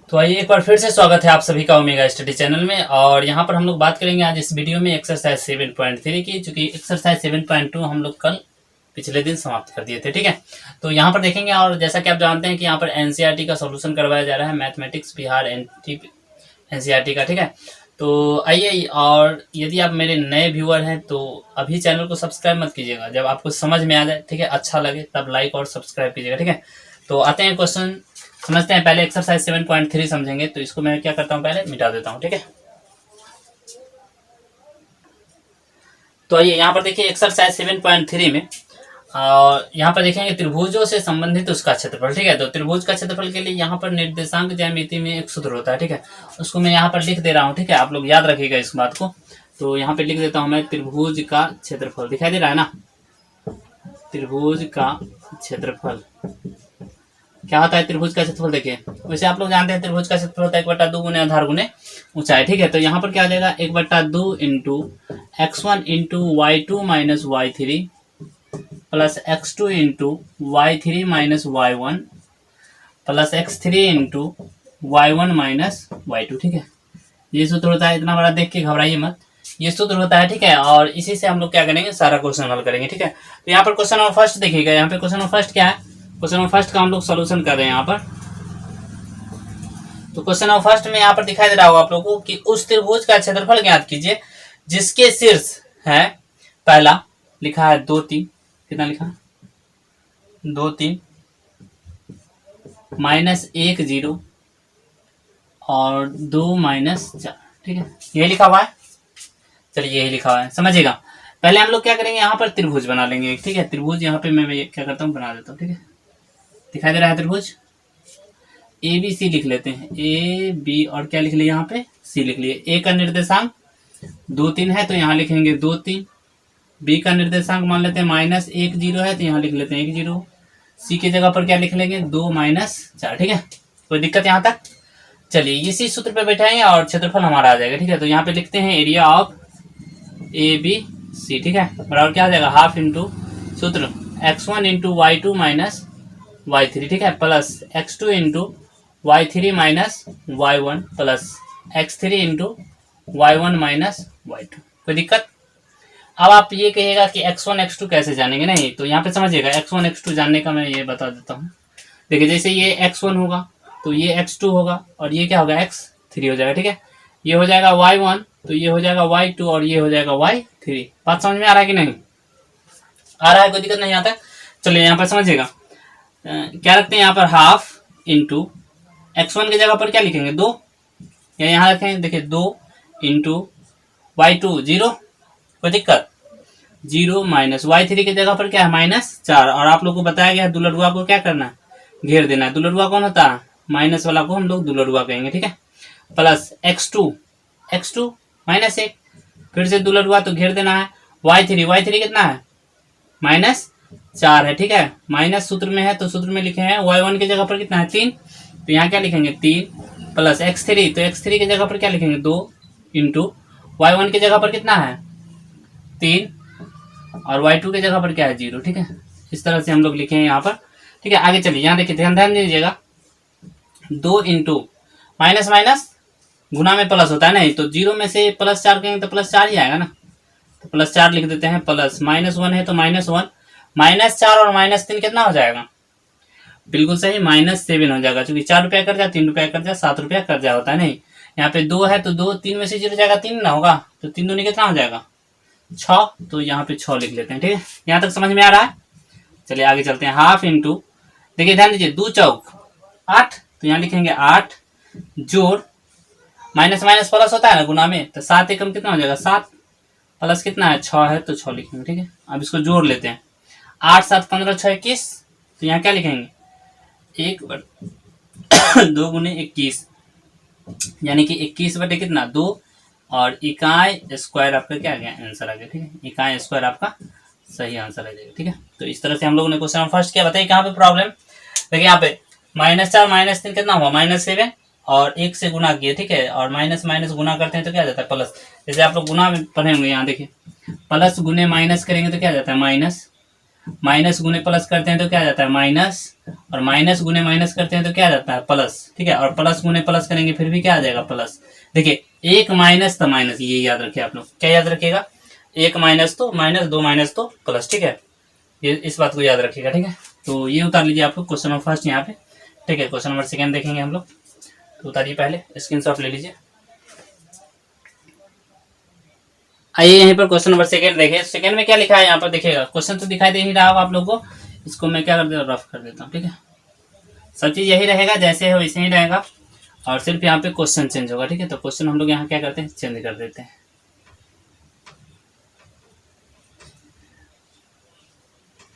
तो आइए एक बार फिर से स्वागत है आप सभी का ओमेगा स्टडी चैनल में। और यहाँ पर हम लोग बात करेंगे आज इस वीडियो में एक्सरसाइज 7.3 की, चूंकि एक्सरसाइज 7.2 हम लोग कल पिछले दिन समाप्त कर दिए थे। ठीक है, तो यहाँ पर देखेंगे। और जैसा कि आप जानते हैं कि यहाँ पर एनसीईआरटी का सॉल्यूशन करवाया जा रहा है, मैथमेटिक्स बिहार एनसीईआरटी का। ठीक है, तो आइए। और यदि आप मेरे नए व्यूअर हैं तो अभी चैनल को सब्सक्राइब मत कीजिएगा, जब आपको समझ में आ जाए, ठीक है, अच्छा लगे तब लाइक और सब्सक्राइब कीजिएगा। ठीक है, तो आते हैं क्वेश्चन समझते हैं। पहले एक्सरसाइज 7.3 समझेंगे, तो इसको मैं क्या करता हूँ, पहले मिटा देता हूँ। ठीक है, तो आइए यहाँ पर देखिए एक्सरसाइज 7.3 में। और यहाँ पर देखेंगे त्रिभुजों से संबंधित उसका क्षेत्रफल। ठीक है, तो त्रिभुज का क्षेत्रफल के लिए यहाँ पर निर्देशांक ज्यामिति में एक सूत्र होता है। ठीक है, उसको मैं यहाँ पर लिख दे रहा हूँ। ठीक है, आप लोग याद रखिएगा इस बात को। तो यहाँ पे लिख देता हूँ मैं, त्रिभुज का क्षेत्रफल दिखाई दे रहा है ना। त्रिभुज का क्षेत्रफल क्या होता है? त्रिभुज का क्षेत्रफल देखिए, वैसे आप लोग जानते हैं त्रिभुज का क्षेत्रफल होता है 1/2 गुने आधार गुने ऊंचाई। ठीक है, तो यहाँ पर क्या आ जाएगा, 1/2 into x1 into y2 minus y3 plus x2 into y3 minus y1 plus x3 into y1 minus y2। ठीक है, ये सूत्र होता है। इतना बड़ा देख के घबराइए मत, ये सूत्र होता है। ठीक है, और इसी से हम लोग क्या करेंगे, सारा क्वेश्चन हल करेंगे। ठीक है, तो यहाँ पर क्वेश्चन नंबर फर्स्ट देखिएगा। यहाँ पे क्वेश्चन नंबर फर्स्ट क्या है, क्वेश्चन नंबर फर्स्ट का हम लोग सोल्यूशन कर रहे हैं यहाँ पर। तो क्वेश्चन नंबर फर्स्ट में यहाँ पर दिखाई दे रहा होगा आप लोगों को कि उस त्रिभुज का क्षेत्रफल ज्ञात कीजिए जिसके शीर्ष है, पहला लिखा है 2 3, कितना लिखा 2 3 -1 0 और 2 -4। ठीक है, यही लिखा हुआ है। चलिए यही लिखा हुआ है, समझिएगा। पहले हम लोग क्या करेंगे, यहाँ पर त्रिभुज बना लेंगे। ठीक है, त्रिभुज यहाँ पे मैं क्या करता हूँ, बना देता हूँ। ठीक है, दिखाई दे रहा है त्रिभुज ए बी सी लिख लेते हैं, ए बी और क्या लिख लिया यहाँ पे, सी लिख लिए। ए का निर्देशांक 2 3 है तो यहाँ लिखेंगे 2 3। बी का निर्देशांक मान लेते हैं -1 0 है तो यहाँ लिख लेते हैं 1 0। सी की जगह पर क्या लिख लेंगे, 2 -4। ठीक है, कोई दिक्कत यहाँ तक? चलिए इसी सूत्र पे बैठाएंगे और क्षेत्रफल हमारा आ जाएगा। ठीक है, तो यहाँ पे लिखते हैं area of A B C. ठीक है, बराबर क्या आ जाएगा, हाफ इंटू सूत्र x1 into y2 minus y3। ठीक है, plus x2 into y3 minus y1 plus x3 into y1 minus y2। कोई दिक्कत? अब आप ये कहिएगा कि x1 x2 कैसे जानेंगे। नहीं, तो यहाँ पे समझिएगा, x1 x2 जानने का मैं ये बता देता हूँ। देखिए, जैसे ये x1 होगा तो ये x2 होगा और ये क्या होगा, x3 हो जाएगा। ठीक है, ये हो जाएगा y1 तो ये हो जाएगा y2 और ये हो जाएगा y3। बात समझ में आ रहा है कि नहीं आ रहा है? कोई दिक्कत नहीं आता। चलिए यहाँ पर समझिएगा, क्या रखते हैं यहाँ पर, हाफ इंटू x1 की जगह पर क्या लिखेंगे, 2, या यहाँ रखें, देखिए 2 इंटू y2 0। कोई दिक्कत? 0 माइनस y3 की जगह पर क्या है, -4। और आप लोग को बताया गया है दुलरुआ को क्या करना है, घेर देना है। दुलरुआ कौन होता है, माइनस वाला को हम लोग दुलरुआ कहेंगे। ठीक है, प्लस x2 -1, फिर से दुलरुआ तो घेर देना है। y3 कितना है, -4 है। ठीक है, माइनस सूत्र में है तो सूत्र में लिखे हैं y1 की जगह पर कितना है, 3, तो यहाँ क्या लिखेंगे 3 प्लस x3, तो x3 की जगह पर क्या लिखेंगे 2 इंटू y1 की जगह पर कितना है 3 और y2 की जगह पर क्या है 0। ठीक है, इस तरह से हम लोग लिखे हैं यहाँ पर। ठीक है, आगे चलिए, यहाँ देखिए, ध्यान दीजिएगा, 2 इंटू माइनस माइनस गुना में प्लस होता है, नहीं तो 0 में से +4 कहेंगे तो +4 ही आएगा ना, तो +4 लिख देते हैं। प्लस -1 है तो -1, -4 और -3 कितना हो जाएगा, बिल्कुल सही, -7 हो जाएगा। क्योंकि 4 रुपया कर जाए, 3 रुपया कर जाए, 7 रुपया कर जाए होता है। नहीं, यहाँ पे 2 है तो 2, 3 में से 0 जाएगा, 3 ना होगा, तो 3 दूनी कितना हो जाएगा 6, तो यहाँ पे 6 लिख लेते हैं। ठीक है, यहाँ तक समझ में आ रहा है? चलिए आगे चलते हैं। हाफ इंटू, देखिए ध्यान दीजिए, 2 चौक 8, तो यहाँ लिखेंगे 8 जोड़ माइनस माइनस प्लस होता है ना गुना में, तो 7 एकम कितना हो जाएगा 7, प्लस कितना है 6 है तो 6 लिखेंगे। ठीक है, अब इसको जोड़ लेते हैं, 8 7 15 6 21, तो यहाँ क्या लिखेंगे 2 गुने 21, यानी कि 21 बटे कितना 2 और इकाई स्क्वायर आपका क्या आ गया, आंसर आ गया। ठीक है, इकाई स्क्वायर आपका सही आंसर आ जाएगा। ठीक है, तो इस तरह से हम लोगों ने क्वेश्चन फर्स्ट किया। बताइए कहाँ पे प्रॉब्लम। देखिए यहाँ पे -4 -3 कितना हुआ -7 और 1 से गुना किए। ठीक है, और माइनस माइनस गुना करते हैं तो क्या आ जाता है प्लस। जैसे आप लोग गुना में पढ़े होंगे, यहाँ देखिए, प्लस गुने माइनस करेंगे तो क्या आ जाता है माइनस, माइनस गुने प्लस करते हैं तो क्या आ जाता है माइनस, और माइनस गुने माइनस करते हैं तो क्या आ जाता है प्लस, ठीक है। और प्लस गुने प्लस करेंगे फिर भी क्या आ जाएगा प्लस। देखिए एक माइनस तो माइनस, ये याद रखिए आप लोग, क्या याद रखिएगा, एक माइनस तो माइनस, दो माइनस तो प्लस, ठीक है। ये इस बात को याद रखिएगा, ठीक है। तो ये उतार लीजिए आप लोग क्वेश्चन नंबर फर्स्ट यहाँ पे, ठीक है। क्वेश्चन नंबर सेकंड देखेंगे हम लोग, तो उतारिए पहले, स्क्रीनशॉट ले लीजिए। आइए यहीं पर क्वेश्चन नंबर सेकंड देखिए। सेकंड में क्या लिखा है यहाँ पर देखिएगा, क्वेश्चन तो दिखाई दे ही रहा होगा आप लोगों को, इसको मैं क्या कर देता हूँ रफ कर देता हूँ, ठीक है। सब चीज यही रहेगा, जैसे है वैसे ही रहेगा, और सिर्फ यहाँ पे क्वेश्चन चेंज होगा, ठीक है। तो क्वेश्चन हम लोग यहाँ क्या करते हैं, चेंज कर देते हैं।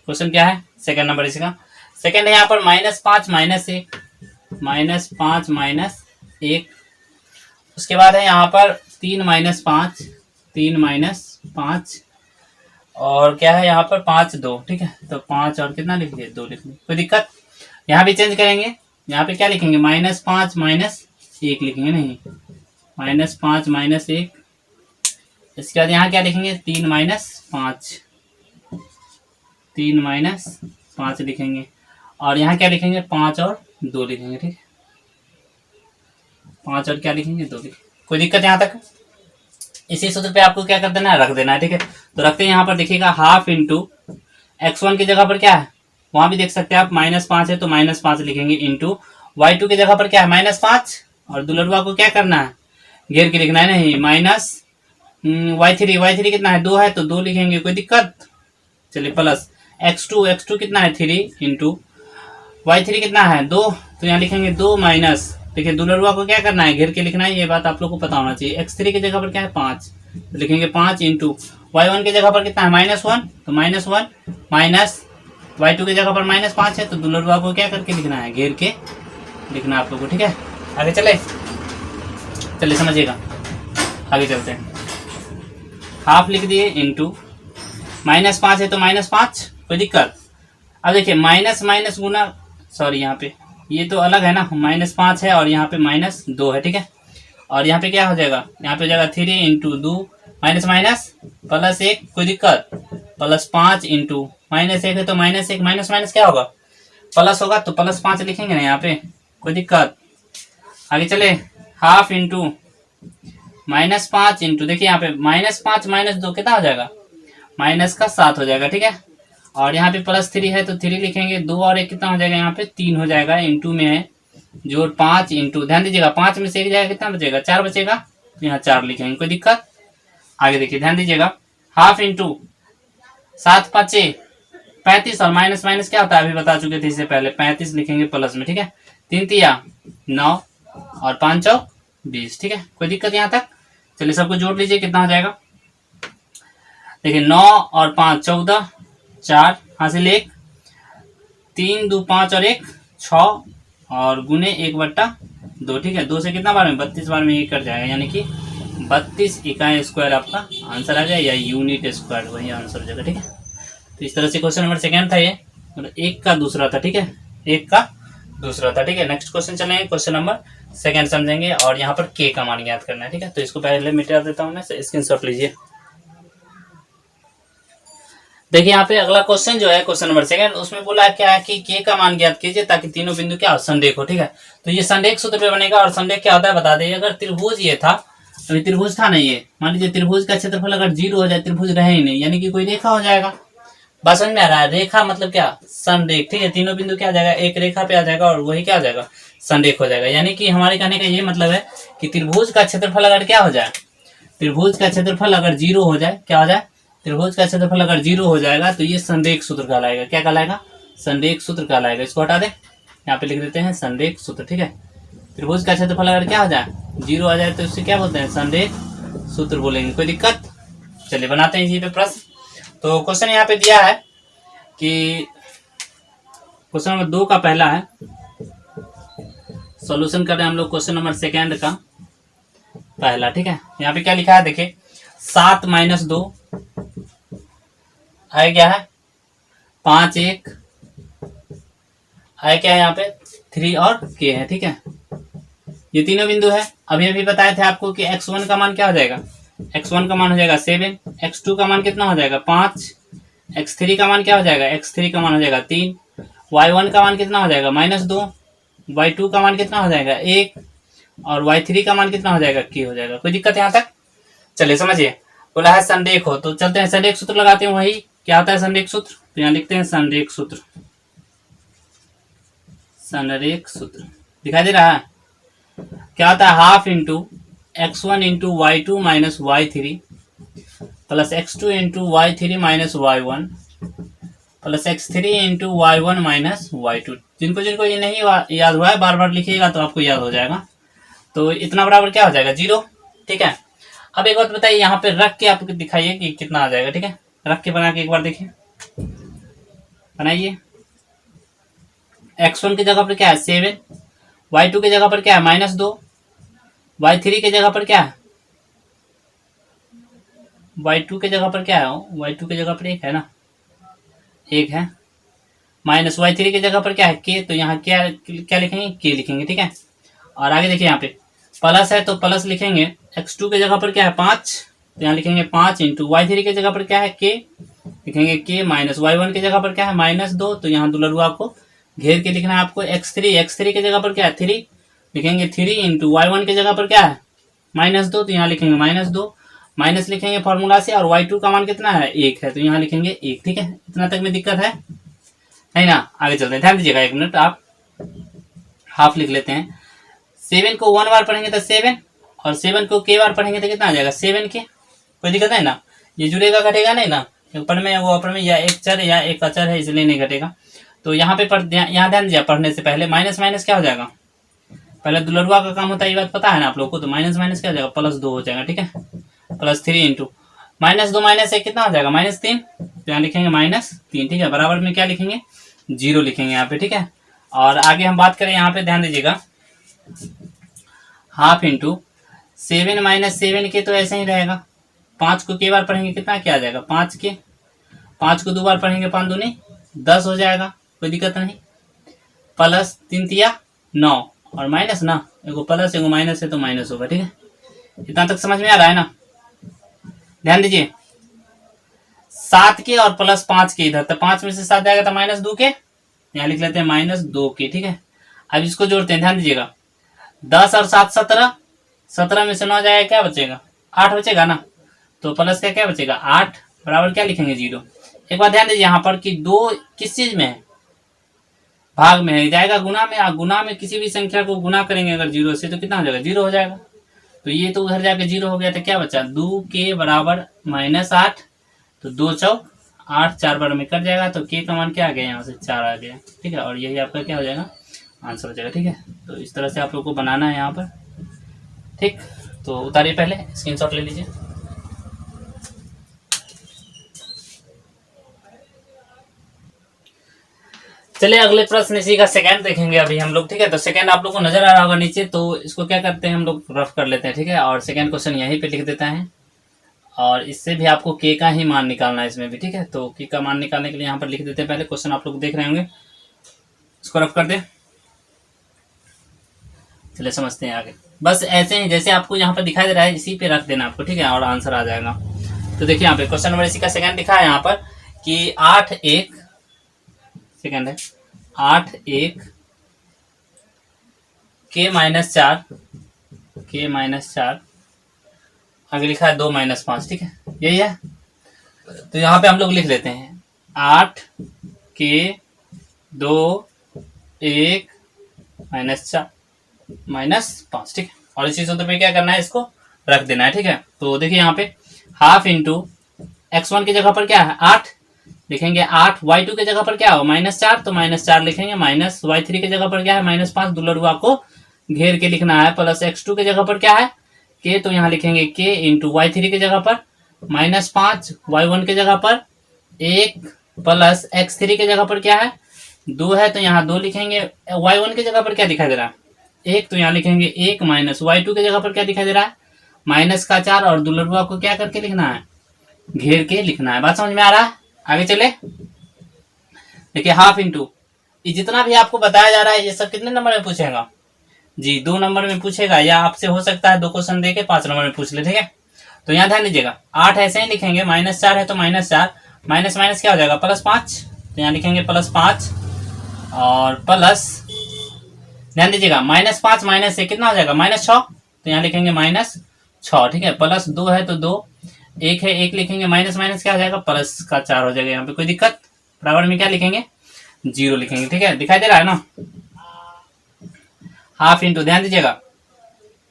क्वेश्चन क्या है सेकंड नंबर इसका, सेकंड है यहाँ पर -5 -1, -5 -1, उसके बाद है यहाँ पर 3 -5, 3 -5, और क्या है यहाँ पर 5 2, ठीक है। तो 5 और कितना लिख दिए 2 लिख दिए, कोई दिक्कत। यहाँ भी चेंज करेंगे, यहाँ पे क्या लिखेंगे -5 -1 लिखेंगे, नहीं -5 -1। इसके बाद यहाँ क्या लिखेंगे 3 -5, 3 -5 लिखेंगे, और यहाँ क्या लिखेंगे 5 और 2 लिखेंगे, ठीक है। 5 और क्या लिखेंगे 2 लिखेंगे, कोई दिक्कत यहाँ तक। इसी सूत्र पे आपको क्या कर देना है, रख देना है, ठीक है। तो रखते हैं यहाँ पर देखिएगा, हाफ इंटू x1 की जगह पर क्या है, वहां भी देख सकते हैं आप -5 है तो -5 लिखेंगे, इंटू y2 की जगह पर क्या है -5, और दुलड़ुआ को क्या करना है घेर के लिखना है, नहीं माइनस y3 कितना है 2 है तो 2 लिखेंगे, कोई दिक्कत। चलिए प्लस x2 कितना है 3, इंटू y3 कितना है 2, तो यहाँ लिखेंगे 2 माइनस, देखिए दुलड़ुआ को क्या करना है घेर के लिखना है, ये बात आप लोग को पता होना चाहिए। x3 की जगह पर क्या है 5, तो लिखेंगे 5 इंटू y1 की जगह पर कितना है -1, तो -1 माइनस y2 की जगह पर -5 है, तो दुलड़ुआ को क्या करके लिखना है घेर के लिखना है आप लोग को, ठीक है। आगे चलिए समझिएगा, आगे चलते हैं। हाफ लिख दिए इंटू -5 है तो -5, कोई दिक्कत। अब देखिए माइनस माइनस गुना, सॉरी यहाँ पे ये तो अलग है ना, -5 है और यहाँ पे -2 है, ठीक है। और यहाँ पे क्या हो जाएगा, यहाँ पे हो जाएगा 3 इंटू 2 माइनस माइनस +1, कोई दिक्कत, +5 इंटू -1 है तो -1 माइनस माइनस क्या होगा प्लस होगा, तो +5 लिखेंगे ना यहाँ पे, कोई दिक्कत। आगे चले, हाफ इंटू -5 इंटू, देखिए यहाँ पे -5 -2 कितना हो जाएगा -7 हो जाएगा, ठीक है। और यहाँ पे +3 है तो 3 लिखेंगे, 2 और 1 कितना हो जाएगा यहाँ पे 3 हो जाएगा, इंटू में है जोड़ 5 इंटू, ध्यान दीजिएगा 5 में से 1 जाएगा कितना बचेगा 4 बचेगा, तो यहाँ 4 लिखेंगे, कोई दिक्कत। आगे देखिए ध्यान दीजिएगा, हाफ इंटू 7 5 35, और माइनस माइनस क्या होता है अभी बता चुके थे इससे पहले, 35 लिखेंगे प्लस में, ठीक है। 3 तिया 9 और 5 चौ 20, ठीक है, कोई दिक्कत यहाँ तक। चलिए सबको जोड़ लीजिए, कितना हो जाएगा, देखिए 9 और 5 14, 4 हासिल 1, 3 2 5 और 1 6, और गुने 1/2, ठीक है। 2 से कितना बार में 32 बार में ये कट जाएगा, यानी कि 32 इकाई स्क्वायर आपका आंसर आ जाए, या यूनिट स्क्वायर वही आंसर हो जाएगा, ठीक है। तो इस तरह से क्वेश्चन नंबर सेकंड था ये, मतलब एक का दूसरा था, ठीक है, एक का दूसरा था, ठीक है। नेक्स्ट क्वेश्चन चलेंगे, क्वेश्चन नंबर सेकंड समझेंगे, और यहाँ पर के का मान याद करना है, ठीक है। तो इसको पहले मिटा देता हूँ मैं, स्क्रीनशॉट लीजिए। देखिए यहाँ पे अगला क्वेश्चन जो है क्वेश्चन नंबर सेकंड, उसमें बोला क्या है कि के का मान ज्ञात कीजिए ताकि तीनों बिंदु क्या हो संरेख हो, ठीक है। तो ये संरेख सूत्र पे बनेगा, और संरेख क्या होता है बता दें। अगर त्रिभुज ये था, अभी त्रिभुज था नहीं ये, मान लीजिए त्रिभुज का क्षेत्रफल अगर 0 हो जाए, त्रिभुज रहे ही नहीं, यानी कि कोई रेखा हो जाएगा। बात समझ में आ रहा है, रेखा मतलब क्या संरेख, ठीक है। तीनों बिंदु क्या आ जाएगा एक रेखा पे आ जाएगा, और वही क्या आ जाएगा संरेख हो जाएगा। यानी कि हमारे कहने का ये मतलब है कि त्रिभुज का क्षेत्रफल अगर क्या हो जाए, त्रिभुज का क्षेत्रफल अगर 0 हो जाए, क्या हो जाए त्रिभुज का क्षेत्रफल अगर 0 हो जाएगा तो ये संरेख सूत्र कहलाएगा, क्या कहलाएगा संरेख सूत्र कहलाएगा। इसको हटा दे, यहाँ पे लिख देते हैं संरेख सूत्र, ठीक है। त्रिभुज का क्षेत्रफल अगर क्या हो जाए 0 आ जाए तो इससे क्या बोलते हैं संरेख सूत्र बोलेंगे, कोई दिक्कत। चलिए बनाते हैं इसी पे प्रश्न। तो क्वेश्चन यहाँ पे दिया है कि क्वेश्चन नंबर 2 का पहला है, सॉल्यूशन कर रहे हैं हम लोग क्वेश्चन नंबर सेकंड का पहला, ठीक है। यहाँ पे क्या लिखा है देखिए, 7 - 2 आया क्या है 5 1 आया क्या है यहाँ पे 3 और के है, ठीक है। ये तीनों बिंदु है। अभी अभी बताए थे आपको कि x1 का मान क्या हो जाएगा, x1 का मान हो जाएगा 7, x2 का मान कितना हो जाएगा 5, x3 का मान क्या हो जाएगा, x3 का मान हो जाएगा 3, y1 का मान कितना हो जाएगा -2, y2 का मान कितना हो जाएगा 1, और y3 का मान कितना हो जाएगा k हो जाएगा। कोई दिक्कत यहाँ तक? चलिए समझिए। बोला है संरेख हो, तो चलते हैं संरेख सूत्र लगाते हैं। वही क्या होता है संरेख सूत्र, तो यहाँ लिखते हैं संरेख सूत्र। संरेख सूत्र दिखाई दे रहा है, क्या होता है, half into x1 into y2 minus y3 plus x2 into y3 minus y1 plus x3 into y1 minus y2। जिनको जिनको ये नहीं याद हुआ है बार बार लिखिएगा तो आपको याद हो जाएगा। तो इतना बराबर क्या हो जाएगा 0। ठीक है, अब एक बात बताइए, यहाँ पे रख के आपको दिखाइए कि कितना आ जाएगा। ठीक है, रख के बना के एक बार देखिए, बनाइए। x1 की जगह पर क्या है 7, y2 की जगह पर क्या है -2, y3 की जगह पर क्या है, y2 की जगह पर क्या है, y2 की जगह पर 1 है ना, 1 है, माइनस y3 की जगह पर क्या है k, तो यहाँ क्या क्या लिखेंगे k लिखेंगे। ठीक है, और आगे देखिए यहाँ पे प्लस है तो प्लस लिखेंगे, x2 की जगह पर क्या है 5, तो यहाँ लिखेंगे 5 इंटू y3 की जगह पर क्या है k, लिखेंगे k, माइनस y1 की जगह पर क्या है -2, तो यहाँ दुलरुआ को घेर के लिखना है आपको। x3 की जगह पर क्या है 3, लिखेंगे 3 इंटू y1 की जगह पर क्या है -2, तो यहाँ लिखेंगे -2, माइनस लिखेंगे फॉर्मूला से, और y2 का मान कितना है 1 है, तो यहाँ लिखेंगे 1। ठीक है, इतना तक में दिक्कत है नहीं ना? आगे चलते हैं, ध्यान दीजिएगा, 1 मिनट, आप हाफ लिख लेते हैं। 7 को 1 बार पढ़ेंगे तो 7, और 7 को k बार पढ़ेंगे तो कितना आ जाएगा 7k। कोई दिक्कत है ना? ये जुड़ेगा घटेगा नहीं ना, ऊपर में वो ऊपर में या एक चर या एक अचर है इसलिए नहीं घटेगा। तो यहाँ पे यहाँ ध्यान दीजिए, पढ़ने से पहले माइनस माइनस क्या हो जाएगा, पहले दुलरुआ का काम होता है, ये बात पता है ना आप लोग को। तो माइनस माइनस क्या हो जाएगा +2 हो जाएगा। ठीक है, +3 इंटू -2 -1 कितना हो जाएगा -3, तो यहाँ लिखेंगे -3। ठीक है, बराबर में क्या लिखेंगे 0 लिखेंगे यहाँ पे। ठीक है, और आगे हम बात करें यहाँ पे, ध्यान दीजिएगा, हाफ इंटू 7 - 7 के तो ऐसे ही रहेगा, 5 को k बार पढ़ेंगे कितना क्या आ जाएगा 5k, 5 को 2 बार पढ़ेंगे 5 दूनी 10 हो जाएगा, कोई दिक्कत नहीं। प्लस 3 तिया 9, और माइनस ना, एगो प्लस एगो माइनस है तो माइनस होगा। ठीक है, इतना तक समझ में आ रहा है ना? ध्यान दीजिए, 7 के और प्लस 5 के इधर, तो 5 में से 7 जाएगा तो -2 के, यहाँ लिख लेते हैं -2 के। ठीक है, अब इसको जोड़ते हैं, ध्यान दीजिएगा, 10 और 7 17, 17 में से 9 जाएगा क्या बचेगा 8 बचेगा ना, तो प्लस का क्या बचेगा 8, बराबर क्या लिखेंगे 0। एक बात ध्यान दीजिए यहाँ पर कि 2 किस चीज में है, भाग में है, जाएगा गुना में, गुना में किसी भी संख्या को गुना करेंगे अगर 0 से तो कितना हो जाएगा 0 हो जाएगा। तो ये तो उधर जाके 0 हो गया, तो क्या बचा 2 के बराबर -8, तो 2 चौक 8, 4 बार में कट जाएगा, तो के का मान क्या आ गया यहाँ से 4 आ गया। ठीक है, और यही आपका क्या हो जाएगा आंसर हो जाएगा। ठीक है, तो इस तरह से आप लोग को बनाना है यहाँ पर। ठीक, तो उतारिए, पहले स्क्रीनशॉट ले लीजिए। चलिए अगले प्रश्न इसी का सेकंड देखेंगे अभी हम लोग। ठीक है, तो सेकंड आप लोग को नजर आ रहा होगा नीचे, तो इसको क्या करते हैं हम लोग रफ कर लेते हैं। ठीक है, और सेकंड क्वेश्चन यहीं पे लिख देता है, और इससे भी आपको के का ही मान निकालना है इसमें भी। ठीक है, तो के का मान निकालने के लिए यहाँ पर लिख देते हैं। पहले क्वेश्चन आप लोग देख रहे होंगे, इसको रफ कर दे। चलिए समझते हैं आगे, बस ऐसे ही जैसे आपको यहाँ पर दिखाई दे रहा है इसी पे रख देना आपको। ठीक है, और आंसर आ जाएगा। तो देखिए यहाँ पे क्वेश्चन नंबर इसी का सेकंड लिखा है यहाँ पर कि 8 1 सेकंड है 8 1 k -4 आगे लिखा है 2 - 5। ठीक है, यही है। तो यहाँ पे हम लोग लिख लेते हैं 8 k 2 1 -4 -5। ठीक है, और इसी सूत्र पे क्या करना है, इसको रख देना है। ठीक है, तो देखिए यहाँ पे हाफ इंटू x1 की जगह पर क्या है 8, लिखेंगे 8, y2 की जगह पर क्या हो -4, तो -4 लिखेंगे, माइनस y3 की जगह पर क्या है -5, दुलरुआ को घेर के लिखना है, प्लस x2 की जगह पर क्या है k, तो यहाँ लिखेंगे k इंटू y3 की जगह पर -5, y1 की जगह पर 1, प्लस x3 की जगह पर क्या है 2 है, तो यहाँ 2 लिखेंगे, y1 की जगह पर क्या दिखाई दे रहा है 1, तो यहाँ लिखेंगे 1, माइनस y2 की जगह पर क्या दिखाई दे रहा है -4, और दुलरुआ को क्या करके लिखना है घेर के लिखना है। बात समझ में आ रहा है? आगे चले, देखिए हाफ इंटू ये जितना भी आपको बताया जा रहा है ये सब कितने नंबर में पूछेगा जी 2 नंबर में पूछेगा, या आपसे हो सकता है 2 क्वेश्चन देके 5 नंबर में पूछ ले। ठीक है, तो यहाँ ध्यान दीजिएगा 8 ऐसे ही लिखेंगे, -4 है तो -4, माइनस माइनस क्या हो जाएगा, +5, तो यहाँ लिखेंगे +5 और प्लस, ध्यान दीजिएगा -5 माइनस से कितना हो जाएगा, -6, तो यहाँ लिखेंगे -6, ठीक है। +2 है तो 2, 1 है 1 लिखेंगे, माइनस माइनस क्या हो जाएगा, +4 हो जाएगा। यहाँ पे कोई दिक्कत, बराबर में क्या लिखेंगे, 0 लिखेंगे, ठीक है। दिखाई दे रहा है ना, हाफ इंटू, ध्यान दीजिएगा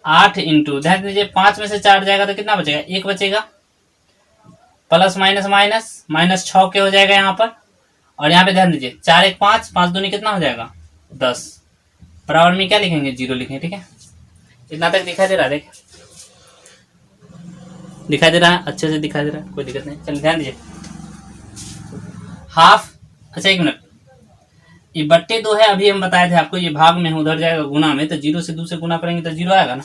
8 इंटू, ध्यान दीजिए 5 में से 4 जाएगा तो कितना बचेगा, 1 बचेगा, प्लस माइनस माइनस, -6 के हो जाएगा यहाँ पर, और यहाँ पे ध्यान दीजिए 4 1 5, 5 दूनी कितना हो जाएगा, 10, बराबर में क्या लिखेंगे, 0 लिखेंगे, ठीक है। इतना तक दिखाई दे रहा है, देखिए दिखाई दे रहा है, अच्छे से दिखाई दे रहा है, कोई दिक्कत नहीं। चलिए ध्यान दीजिए, हाफ, अच्छा 1 मिनट, ये बट्टे 2 है, अभी हम बताए थे आपको, ये भाग में है, उधर जाएगा गुना में, तो 0 से 2 से गुना करेंगे तो 0 आएगा ना,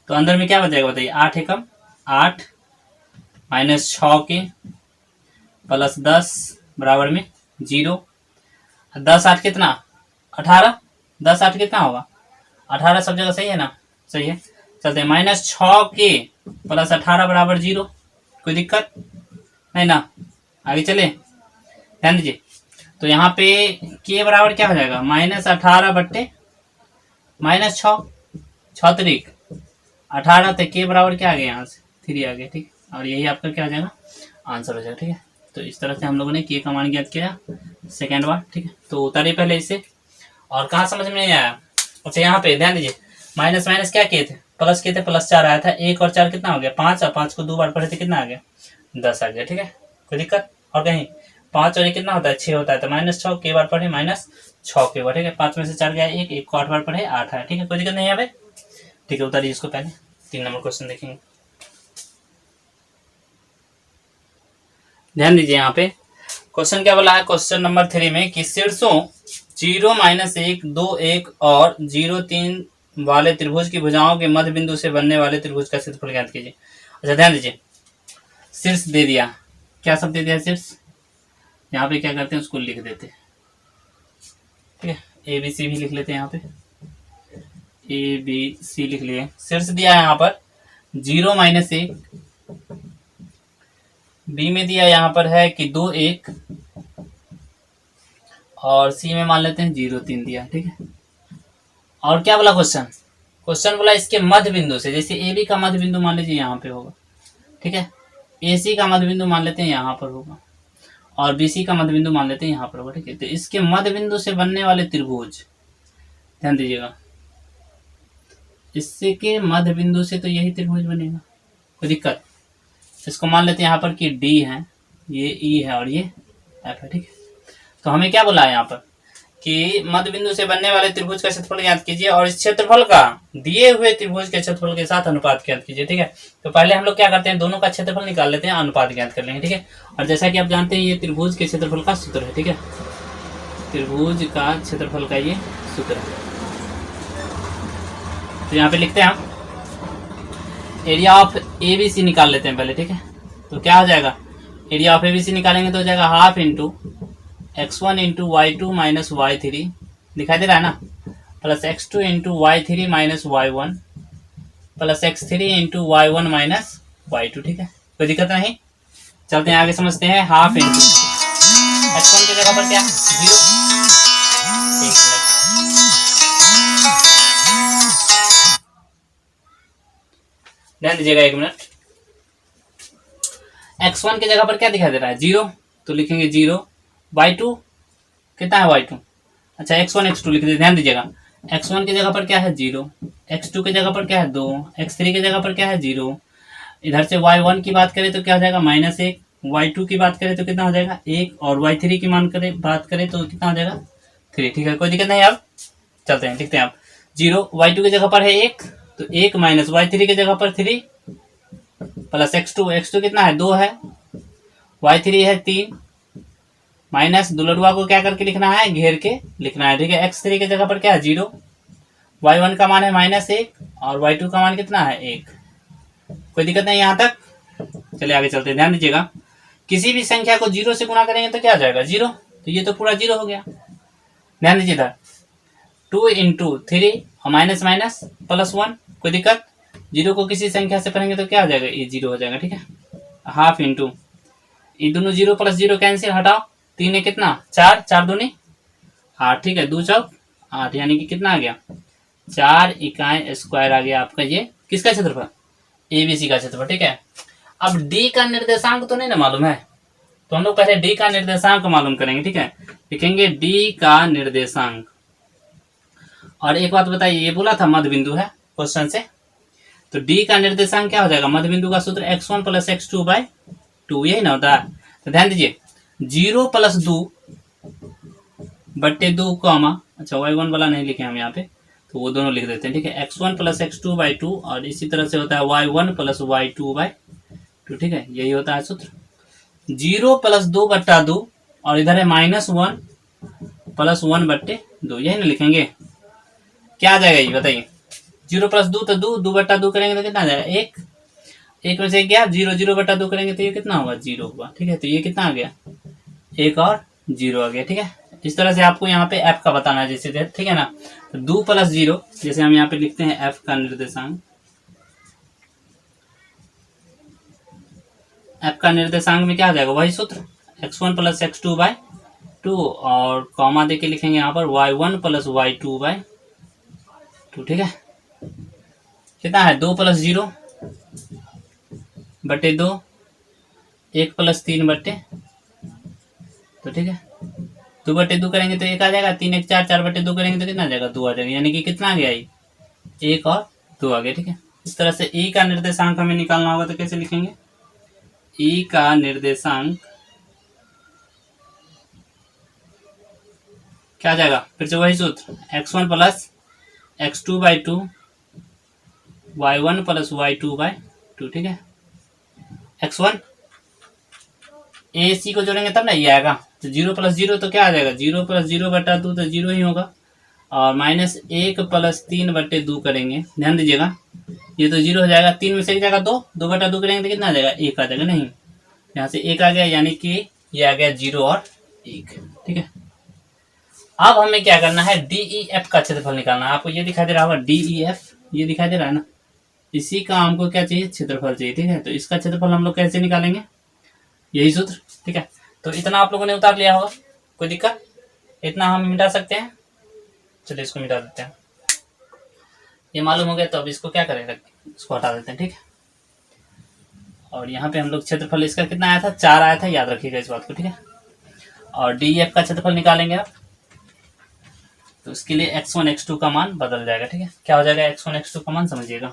तो अंदर में क्या बचेगा बताइए, 8 एकम 8 -6 के प्लस 10 बराबर में 0, 10 8 कितना, 18, 10 8 कितना होगा, 18, सब जगह सही है ना, सही है। चलते हैं, -6 के प्लस 18 बराबर 0, कोई दिक्कत नहीं ना, आगे चले, ध्यान दीजिए। तो यहाँ पे के बराबर क्या हो जाएगा, -18 बट्टे -6, 6 तरीक 18, तो के बराबर क्या आ गया, यहाँ से 3 आ गया, ठीक, और यही आपका क्या हो जाएगा, आंसर हो जाएगा, ठीक है। तो इस तरह से हम लोगों ने के का मान ज्ञात किया सेकेंड बार, ठीक है। तो उतारिए पहले इसे, और कहाँ समझ में नहीं आया, अच्छा यहाँ पे ध्यान दीजिए, माइनस माइनस क्या किए थे, प्लस किए थे, +4 आया था, 1 और 4 कितना हो गया, 5, और 5 को 2 बार पढ़े थे, कितना आ गया, 10 आ गया, ठीक है, कोई दिक्कत, और कहीं 5 और 1 कितना होता है, 6 होता है, तो -6 के बार पढ़े, -6 के बार, ठीक है। 5 में से 4 गया 1, 1 को 8 बार पढ़े, 8 है, ठीक है, कोई दिक्कत नहीं है भाई, ठीक है। उतारिए इसको पहले, 3 नंबर क्वेश्चन देखेंगे, ध्यान दीजिए यहाँ पे क्वेश्चन क्या बोला है, क्वेश्चन नंबर 3 में कि शीर्षों 0 -1 2 1 और 0 3 वाले त्रिभुज की भुजाओं के मध्य बिंदु से बनने वाले त्रिभुज का क्षेत्रफल ज्ञात कीजिए। अच्छा ध्यान दीजिए, शीर्ष दे दिया, क्या सब दे दिया, शीर्ष, यहाँ पे क्या करते हैं उसको लिख देते हैं, ठीक है, ABC भी लिख लेते हैं, यहाँ पे ABC लिख लिए, शीर्ष दिया है यहाँ पर 0 -1, बी में दिया यहाँ पर है कि 2 1, और सी में मान लेते हैं 0 3 दिया, ठीक है। और क्या बोला क्वेश्चन, क्वेश्चन बोला इसके मध्य बिंदु से, जैसे ए बी का मध्य बिंदु मान लीजिए यहाँ पे होगा, ठीक है, ए सी का मध्य बिंदु मान लेते हैं यहाँ पर होगा, और बी सी का मध्य बिंदु मान लेते हैं यहाँ पर होगा, ठीक है। तो इसके मध्य बिंदु से बनने वाले त्रिभुज, ध्यान दीजिएगा, इससे के मध्य बिंदु से तो यही त्रिभुज बनेगा, कोई दिक्कत, इसको मान लेते हैं यहाँ पर कि डी है, ये ई है और ये एफ है, ठीक है। तो हमें क्या बोला है यहाँ पर कि मध्य बिंदु से बनने वाले त्रिभुज का क्षेत्रफल ज्ञात कीजिए, और इस क्षेत्रफल का दिए हुए त्रिभुज के क्षेत्रफल के साथ अनुपात ज्ञात कीजिए, ठीक है। तो पहले हम लोग क्या करते हैं, दोनों का क्षेत्रफल निकाल लेते हैं, अनुपात ज्ञात कर लेंगे, ठीक है। और जैसा कि आप जानते हैं ये त्रिभुज के क्षेत्रफल का सूत्र है, ठीक है, त्रिभुज का क्षेत्रफल का ये सूत्र है। तो यहाँ पे लिखते हैं हम एरिया ऑफ ABC निकाल लेते हैं पहले, ठीक है। तो क्या हो जाएगा, एरिया ऑफ ABC निकालेंगे तो हो जाएगा half into x1 into y2 minus y3, दिखाई दे रहा है ना, plus x2 into y3 minus y1 plus x3 into y1 minus y2, ठीक है, कोई दिक्कत नहीं। चलते हैं आगे, समझते हैं, हाफ इंटू x1 की जगह पर क्या 0, ध्यान दीजिएगा 1 मिनट, x1 की जगह पर क्या दिखाई दे रहा है 0, तो लिखेंगे 0, y2 कितना है y2, अच्छा x1 x2 लिख दीजिए, ध्यान दीजिएगा x1 की जगह पर क्या है 0, x2 की जगह पर क्या है 2, x3 की जगह पर क्या है 0, इधर से y1 की बात करें तो क्या हो जाएगा -1, y2 की बात करें तो कितना हो जाएगा 1, और y3 की बात करें तो कितना हो जाएगा 3, ठीक है, कोई दिक्कत नहीं। अब चलते हैं, लिखते हैं आप 0, y2 की जगह पर है 1, तो 1 माइनस y3 की जगह पर 3 प्लस x2 कितना है 2 है, y3 है 3 माइनस दुलड़ुआ को क्या करके लिखना है, घेर के लिखना है, ठीक है। x3 की जगह पर क्या है 0, y1 का मान है -1 और y2 का मान कितना है 1, कोई दिक्कत नहीं यहाँ तक। चलिए आगे चलते हैं, ध्यान दीजिएगा किसी भी संख्या को 0 से गुणा करेंगे तो क्या आ जाएगा 0, तो ये तो पूरा 0 हो गया, ध्यान दीजिए इधर 2 इंटू 3 और माइनस माइनस +1, कोई दिक्कत, 0 को किसी संख्या से पढ़ेंगे तो क्या हो जाएगा, ये 0 हो जाएगा, ठीक है। हाफ इंटू ये दोनों 0 प्लस 0 कैंसिल, हटाओ, 3 है कितना 4, 4 दूनी 8, ठीक है, 2 चौक 8, यानी कि कितना आ गया 4 इकाई स्क्वायर आ गया आपका ये किसका क्षेत्रफल, एबीसी का क्षेत्रफल। ठीक है, अब डी का निर्देशांक तो नहीं ना मालूम है, तो हम लोग पहले डी का निर्देशांक मालूम करेंगे। ठीक है, लिखेंगे डी का निर्देशांक। और एक बात बताइए, ये बोला था मध्य बिंदु है क्वेश्चन से, तो डी का निर्देशांक क्या हो जाएगा, मध्य बिंदु का सूत्र x1 प्लस x2 बाई 2, यही ना होता है। तो ध्यान दीजिए 0 प्लस 2 बट्टे 2 कॉमा, अच्छा y1 वाला नहीं लिखे हम यहाँ पे, तो वो दोनों लिख देते हैं। ठीक है, x1 प्लस x2 बाई 2, और इसी तरह से होता है y1 प्लस y2 बाई 2। ठीक है, यही होता है सूत्र। 0 प्लस 2 बट्टा 2, और इधर है -1 प्लस 1 बट्टे 2, यही ना लिखेंगे। क्या आ जाएगा ये बताइए, 0 प्लस 2 तो 2, 2 बट्टा 2 करेंगे तो कितना आ जाएगा 1, 1 में से गया 0, 0 बट्टा 2 करेंगे तो ये कितना होगा 0 हुआ। ठीक है, तो ये कितना आ गया 1 और 0 आ गया। ठीक है, इस तरह से आपको यहाँ पे f का बताना है जैसे, ठीक है ना। तो 2 प्लस 0, जैसे हम यहाँ पे लिखते हैं f का निर्देशांक, f का निर्देशांक में क्या आ जाएगा वही सूत्र x1 प्लस x2 बाई 2, और कॉमा दे के लिखेंगे यहाँ पर y1 प्लस y2 बाई 2। ठीक है, कितना है 2 प्लस 0 बटे 2, 1 प्लस 3 बटे, तो ठीक है 2 बटे 2 करेंगे तो 1 आ जाएगा, 3 1 4, 4 बटे 2 करेंगे तो कितना आ जाएगा 2 आ जाएगा, यानी कि कितना आ गया ये 1 और 2 आ गया। ठीक है, इस तरह से ई का निर्देशांक हमें निकालना होगा, तो कैसे लिखेंगे, ई का निर्देशांक क्या आ जाएगा, फिर से वही सूत्र x1 plus x2 by 2, y1 plus y2 by 2। ठीक है, x1 ए सी को जोड़ेंगे तब ना ये आएगा, तो 0 प्लस 0 तो क्या आ जाएगा 0 प्लस 0 बटा 2 तो 0 ही होगा, और -1 प्लस 3 बटे 2 करेंगे, ध्यान दीजिएगा ये तो 0 हो जाएगा, 3 में से एक जाएगा 2, 2 बटा 2 करेंगे तो कितना आ जाएगा 1 आ जाएगा, नहीं यहाँ से 1 आ गया, यानी कि ये आ गया 0 और 1। ठीक है, अब हमें क्या करना है, डी ई एफ का क्षेत्रफल निकालना है। आपको ये दिखाई दे रहा होगा डी ई एफ, ये दिखाई दे रहा है ना, इसी का हमको क्या चाहिए क्षेत्रफल चाहिए। ठीक है, तो इसका क्षेत्रफल हम लोग कैसे निकालेंगे, यही सूत्र। ठीक है, तो इतना आप लोगों ने उतार लिया होगा, कोई दिक्कत, इतना हम मिटा सकते हैं, चलिए इसको मिटा देते हैं, ये मालूम हो गया। तो अब इसको क्या करेंगे, इसको हटा देते हैं। ठीक है, और यहाँ पे हम लोग क्षेत्रफल इसका कितना आया था 4 आया था, याद रखिएगा इस बात को। ठीक है, और डी एफ का क्षेत्रफल निकालेंगे आप, तो इसके लिए x1 x2 का मान बदल जाएगा। ठीक है, क्या हो जाएगा x1 x2 का मान समझिएगा,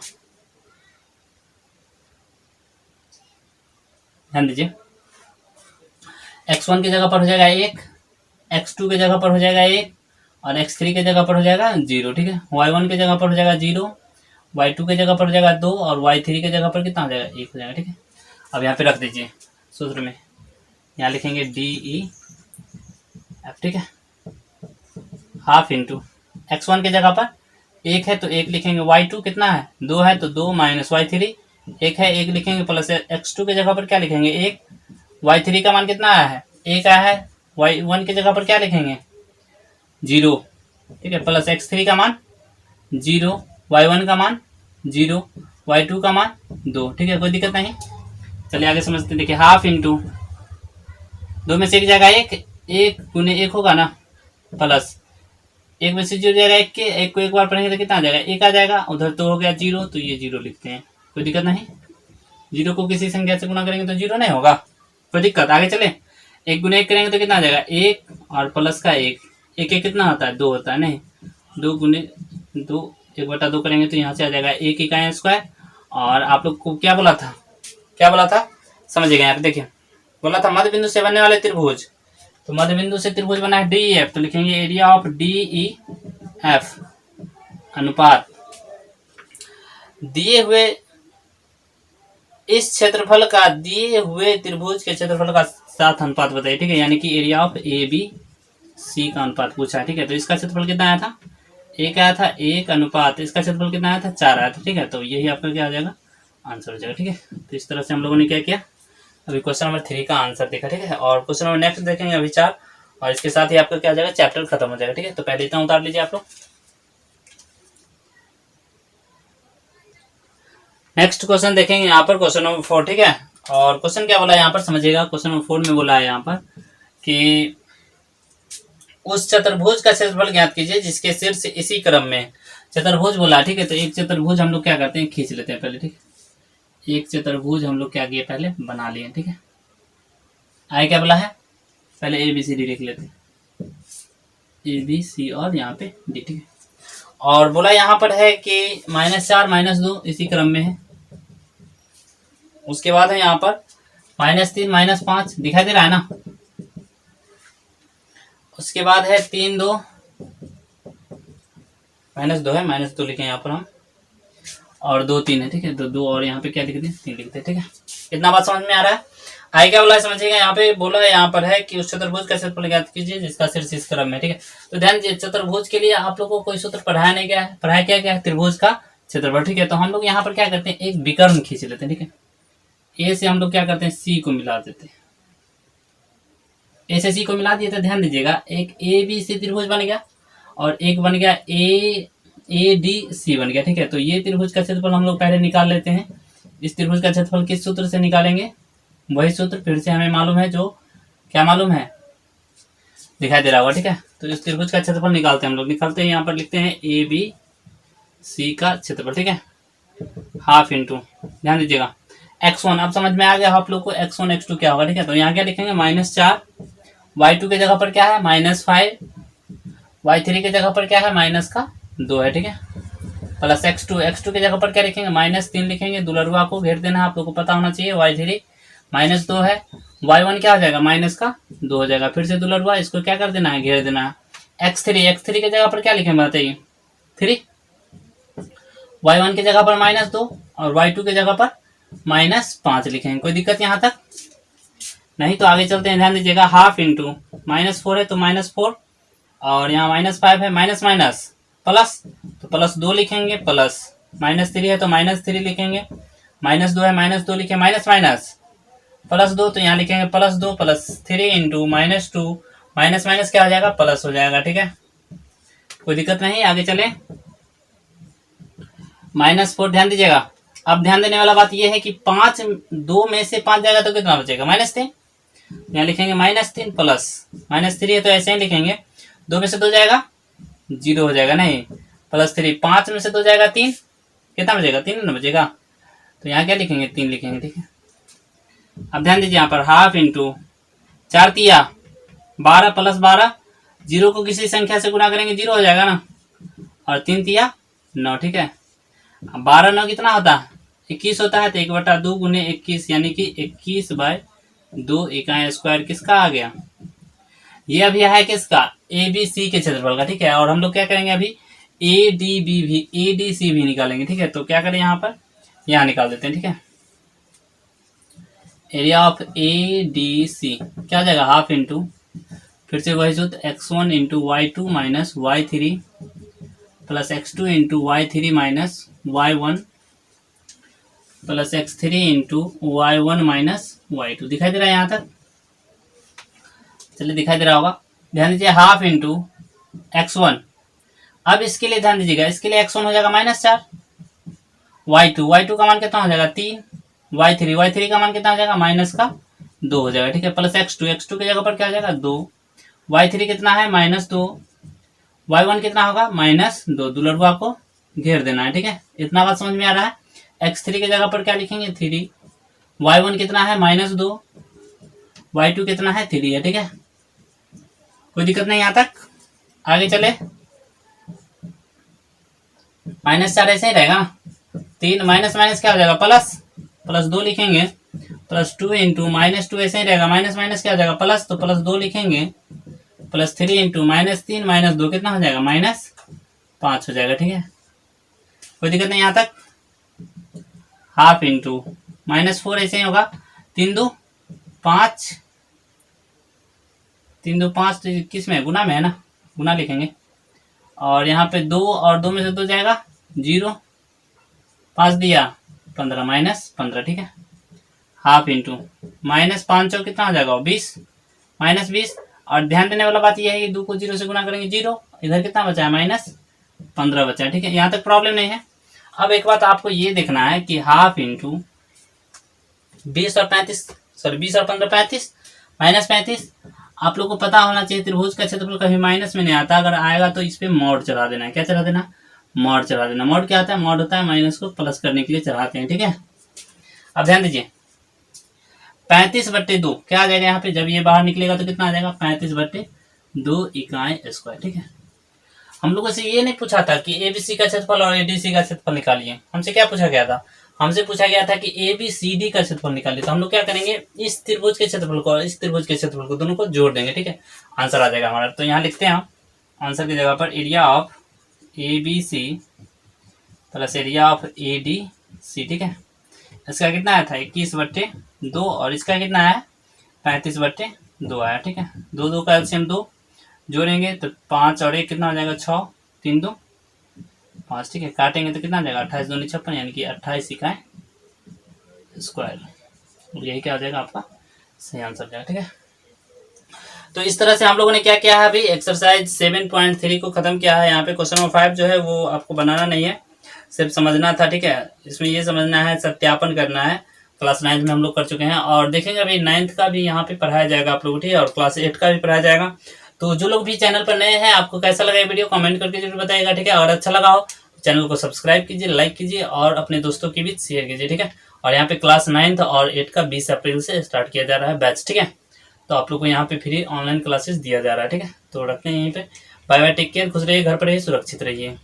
ध्यान दीजिए, x1 की जगह पर हो जाएगा 1, x2 की जगह पर हो जाएगा 1, और x3 की जगह पर हो जाएगा 0। ठीक है, y1 की जगह पर हो जाएगा 0, y2 की जगह पर हो जाएगा 2, और y3 की जगह पर कितना हो जाएगा 1 हो जाएगा। ठीक है, अब यहाँ पे रख दीजिए सूत्र में, यहाँ लिखेंगे डी ई एफ। ठीक है, हाफ इंटू x1 की जगह पर 1 है तो 1 लिखेंगे, y2 कितना है 2 है तो 2 माइनस y3 1 है 1 लिखेंगे, प्लस x2 की जगह पर क्या लिखेंगे 1, y3 का मान कितना आया है 1 आया है, y1 की जगह पर क्या लिखेंगे 0। ठीक है, प्लस x3 का मान 0, y1 का मान 0, y2 का मान 2। ठीक है, कोई दिक्कत नहीं, चलिए आगे समझते हैं। देखिए हाफ इंटू 2 में से एक जाएगा 1, 1 गुने 1 होगा ना, प्लस 1 में से 0 जाएगा 1 के, 1 को एक बार पढ़ेंगे तो कितना आ जाएगा 1 आ जाएगा, उधर तो हो गया 0, तो ये 0 लिखते हैं, कोई दिक्कत नहीं। 0 को किसी संख्या से गुना करेंगे तो 0 नहीं होगा, कोई दिक्कत, आगे चले। 1 गुने 1 करेंगे तो कितना आ जाएगा 1, और प्लस का 1, 1 1 कितना होता है 2 होता है, नहीं 2 गुने 2 1 बटा 2 करेंगे तो यहाँ से आ जाएगा 1 इकाई स्क्वायर। और आप लोग को क्या बोला था, क्या बोला था समझिएगा, यहाँ पे देखिए बोला था मध्य बिंदु से बनने वाले त्रिभुज, तो मध्य बिंदु से त्रिभुज बना है डी ई एफ, तो लिखेंगे area of D E F अनुपात दिए हुए इस क्षेत्रफल का दिए हुए त्रिभुज के क्षेत्रफल का साथ अनुपात बताइए। ठीक है, यानी कि area of A B C का अनुपात पूछा है। ठीक है, तो इसका क्षेत्रफल कितना आया था 1 आया था, 1 अनुपात इसका क्षेत्रफल कितना आया था 4 आया था। ठीक है, तो यही आपका क्या आ जाएगा आंसर हो जाएगा। ठीक है, तो इस तरह से हम लोगों ने क्या किया, अभी क्वेश्चन नंबर 3 का आंसर देखा। ठीक है, और क्वेश्चन नंबर नेक्स्ट देखेंगे अभी 4, और इसके साथ ही आपका क्या हो जाएगा चैप्टर खत्म हो जाएगा। ठीक है, तो पहले इतना उतार लीजिए आप लोग। नेक्स्ट क्वेश्चन देखेंगे यहाँ पर क्वेश्चन नंबर 4। ठीक है, और क्वेश्चन क्या बोला है यहाँ पर समझिएगा, क्वेश्चन नंबर 4 में बोला है यहाँ पर कि उस चतुर्भुज का क्षेत्रफल ज्ञात कीजिए जिसके शीर्ष इसी क्रम में। चतुर्भुज बोला, ठीक है। तो एक चतुर्भुज हम लोग क्या करते हैं, खींच लेते हैं पहले, ठीक है। एक चतुर्भुज हम लोग क्या किए, पहले बना लिए, ठीक है। आगे क्या बोला है, पहले ए बी सी डी लिख लेते हैं, ए बी सी और यहाँ पे डी, ठीक है। और बोला यहाँ पर है कि -4 -2 इसी क्रम में है। उसके बाद है यहाँ पर -3 -5 दिखाई दे रहा है ना। उसके बाद है 3 2 -2 है, -2 लिखे यहाँ पर हम, और 2 3 है, ठीक है। 2 और यहाँ पे क्या लिख दें, 3 लिखते हैं, ठीक है। इतना बात समझ में आ रहा है। आगे क्या बोला है समझिएगा, यहाँ पे बोला है यहाँ पर है कि उस चतुर्भुज का क्षेत्रफल ज्ञात कीजिए जिसका शीर्ष इस क्रम में, ठीक है। तो ध्यान दीजिए, चतुर्भुज के लिए आप लोगों को कोई सूत्र पढ़ाया नहीं गया है, पढ़ाया क्या गया है, त्रिभुज का क्षेत्रफल, ठीक है। तो हम लोग यहाँ पर क्या करते हैं, एक विकर्ण खींच लेते हैं, ठीक है। ए से हम लोग क्या करते हैं, सी को मिला देते हैं। ए से सी को मिला दिए तो ध्यान दीजिएगा, एक ए बी सी त्रिभुज बन गया और एक बन गया ए डी सी बन गया, ठीक है। तो ये त्रिभुज का क्षेत्रफल हम लोग पहले निकाल लेते हैं। इस त्रिभुज का क्षेत्रफल किस सूत्र से निकालेंगे, वही सूत्र फिर से हमें मालूम है, जो क्या मालूम है, दिखाई दे रहा होगा, ठीक है। तो इस त्रिभुज का क्षेत्रफल निकालते हैं हम लोग, निकालते हैं, यहाँ पर लिखते हैं ए बी सी का क्षेत्रफल, ठीक है, हाफ इंटू, ध्यान दीजिएगा x1। अब समझ में आ गया आप लोग को x1 x2 क्या होगा, ठीक है। तो यहाँ क्या लिखेंगे, -4, y2 के जगह पर क्या है -5, y3 के जगह पर क्या है -2 है, ठीक है, प्लस x2 के जगह पर क्या लिखेंगे, -3 लिखेंगे। दुलरुआ को घेर देना है, आप लोग को पता होना चाहिए, y3 -2 है, y1 क्या हो जाएगा, -2 हो जाएगा। फिर से दुलरुआ, इसको क्या कर देना है, घेर देना है। x3 के जगह पर क्या लिखेंगे बताइए, 3, y1 की जगह पर -2 और y2 की जगह पर -5 लिखेंगे। कोई दिक्कत यहाँ तक नहीं। तो आगे चलते हैं, ध्यान दीजिएगा, हाफ इंटू, -4 है तो -4, और यहाँ -5 है, माइनस माइनस प्लस, तो +2 लिखेंगे, प्लस, -3 है तो -3 लिखेंगे, -2 है -2 लिखे, माइनस माइनस +2, तो यहाँ लिखेंगे +2 +3 इंटू -2, माइनस माइनस क्या हो जाएगा, प्लस हो जाएगा, ठीक है। कोई दिक्कत नहीं, आगे चले। -4, ध्यान दीजिएगा। अब ध्यान देने वाला बात यह है कि 2 में से 5 जाएगा तो कितना बचेगा, -3, यहाँ लिखेंगे -3 प्लस, -3 है तो ऐसे ही लिखेंगे, 2 में से 2 जाएगा 0 हो जाएगा, नहीं, +3, 5 में से 2 जाएगा 3, कितना बचेगा, 3 ना बचेगा, तो यहाँ क्या लिखेंगे, 3 लिखेंगे, ठीक है। अब ध्यान दीजिए, यहाँ पर हाफ इंटू 4 तिया 12 + 12, 0 को किसी संख्या से गुना करेंगे 0 हो जाएगा ना, और 3 तिया 9, ठीक है। 12 9 कितना होता है, 21 होता है, तो 1/2 गुने 21 यानी कि 21/2 इकाई स्क्वायर किसका आ गया, ये अभी है किसका, ए बी सी के क्षेत्रफल का, ठीक है। और हम लोग क्या करेंगे अभी, ए डी सी भी निकालेंगे, ठीक है। तो क्या करें, यहाँ पर यहाँ निकाल देते हैं, ठीक है। Area of A D C क्या हो जाएगा, हाफ इंटू, फिर से वही सूत्र, x1 into y2 minus y3 plus x2 into y3 minus y1 plus x3 into y1 minus y2। दिखाई दे रहा है यहाँ तक, चलिए दिखाई दे रहा होगा। ध्यान दीजिए, हाफ इंटू x1। अब इसके लिए ध्यान दीजिएगा, इसके लिए x1 हो जाएगा -4, y2 का मान कितना हो जाएगा 3, y3 का मान कितना हो जाएगा -2 हो जाएगा, ठीक है, प्लस x2 की जगह पर क्या हो जाएगा 2, y3 कितना है -2, y1 कितना होगा -2, दुलरुआ को घेर देना है, ठीक है। इतना बात समझ में आ रहा है। x3 की जगह पर क्या लिखेंगे 3, y1 कितना है -2, y2 कितना है 3 है, ठीक है। कोई दिक्कत नहीं यहाँ तक, आगे चले। -4 ऐसे ही रहेगा, 3 माइनस माइनस क्या हो जाएगा प्लस 2 लिखेंगे, +2 इंटू -2 ऐसे ही रहेगा, माइनस माइनस क्या हो जाएगा प्लस, तो +2 लिखेंगे, +3 इंटू -3 -2 कितना हो जाएगा -5 हो जाएगा, ठीक है। कोई दिक्कत नहीं यहाँ तक। हाफ इंटू -4 ऐसे ही होगा, 3 2 5, 3 2 5 तो किस में है, गुना में है ना, गुना लिखेंगे, और यहाँ पे 2 और 2 में से 2 जाएगा 0, 5 दिया 15 -15, ठीक है। हाफ इंटू -5 कितना हो जाएगा 20, -20, और ध्यान देने वाला बात यह है कि 2 को 0 से गुना करेंगे 0, इधर कितना बचा है -15 बचा है, ठीक है। यहाँ तक प्रॉब्लम नहीं है। अब एक बात आपको ये देखना है कि हाफ इंटू 20 और 35, सॉरी 20 और 15 35, -35। आप लोग को पता होना चाहिए त्रिभुज का क्षेत्रफल कभी माइनस में नहीं आता, अगर आएगा तो इस पे मॉड चढ़ा देना है। क्या चढ़ा देना? मॉड चढ़ा देना। मॉड क्या होता है? मॉड होता है माइनस को प्लस करने के लिए चढ़ाते हैं, ठीक है। अब ध्यान दीजिए, 35/2 क्या आ जाएगा यहाँ पे? जब ये बाहर निकलेगा तो कितना आ जाएगा? 35/2 इकाई स्क्वायर, ठीक है। हम लोगों से ये नहीं पूछा था कि एबीसी का क्षेत्रफल और एडीसी का क्षेत्रफल निकालिए। हमसे क्या पूछा गया था? हमसे पूछा गया था कि एबीसीडी का क्षेत्रफल निकालिए। तो हम लोग क्या करेंगे, इस त्रिभुज के क्षेत्रफल को और इस त्रिभुज के क्षेत्रफल को दोनों को जोड़ देंगे, ठीक है। आंसर आ जाएगा हमारा। तो यहाँ लिखते हैं हम आंसर की जगह पर area of ABC plus area of ADC, ठीक है। इसका कितना आया था? 21/2 और इसका कितना आया? 35/2 आया, ठीक है। 2 का एलसीएम 2 जोड़ेंगे तो 5 और 1 कितना हो जाएगा? 6, 3 2 5, ठीक है। काटेंगे तो कितना आ जाएगा? 28 दूनी 56, यानी कि 28 इकाई स्क्वायर। यही क्या हो जाएगा आपका सही आंसर जाएगा, ठीक है। तो इस तरह से हम लोगों ने क्या किया है, अभी एक्सरसाइज 7.3 को खत्म किया है। यहाँ पे क्वेश्चन नंबर 5 जो है वो आपको बनाना नहीं है, सिर्फ समझना था, ठीक है। इसमें ये समझना है, सत्यापन करना है। क्लास 9 में हम लोग कर चुके हैं और देखेंगे अभी 9th का भी यहाँ पे पढ़ाया जाएगा आप लोग, ठीक है। और क्लास 8 का भी पढ़ाया जाएगा। तो जो लोग भी चैनल पर नए हैं, आपको कैसा लगा ये वीडियो कमेंट करके जरूर बताइएगा, ठीक है। अगर अच्छा लगा हो चैनल को सब्सक्राइब कीजिए, लाइक कीजिए और अपने दोस्तों के बीच शेयर कीजिए, ठीक है। और यहाँ पे क्लास 9th और 8 का 20 अप्रैल से स्टार्ट किया जा रहा है बैच, ठीक है। तो आप लोग को यहाँ पे फ्री ऑनलाइन क्लासेस दिया जा रहा है, ठीक है। तो रखते हैं यहीं पे। बाय बाय, टेक केयर, खुश रहिए, घर पर रहिए, सुरक्षित रहिए।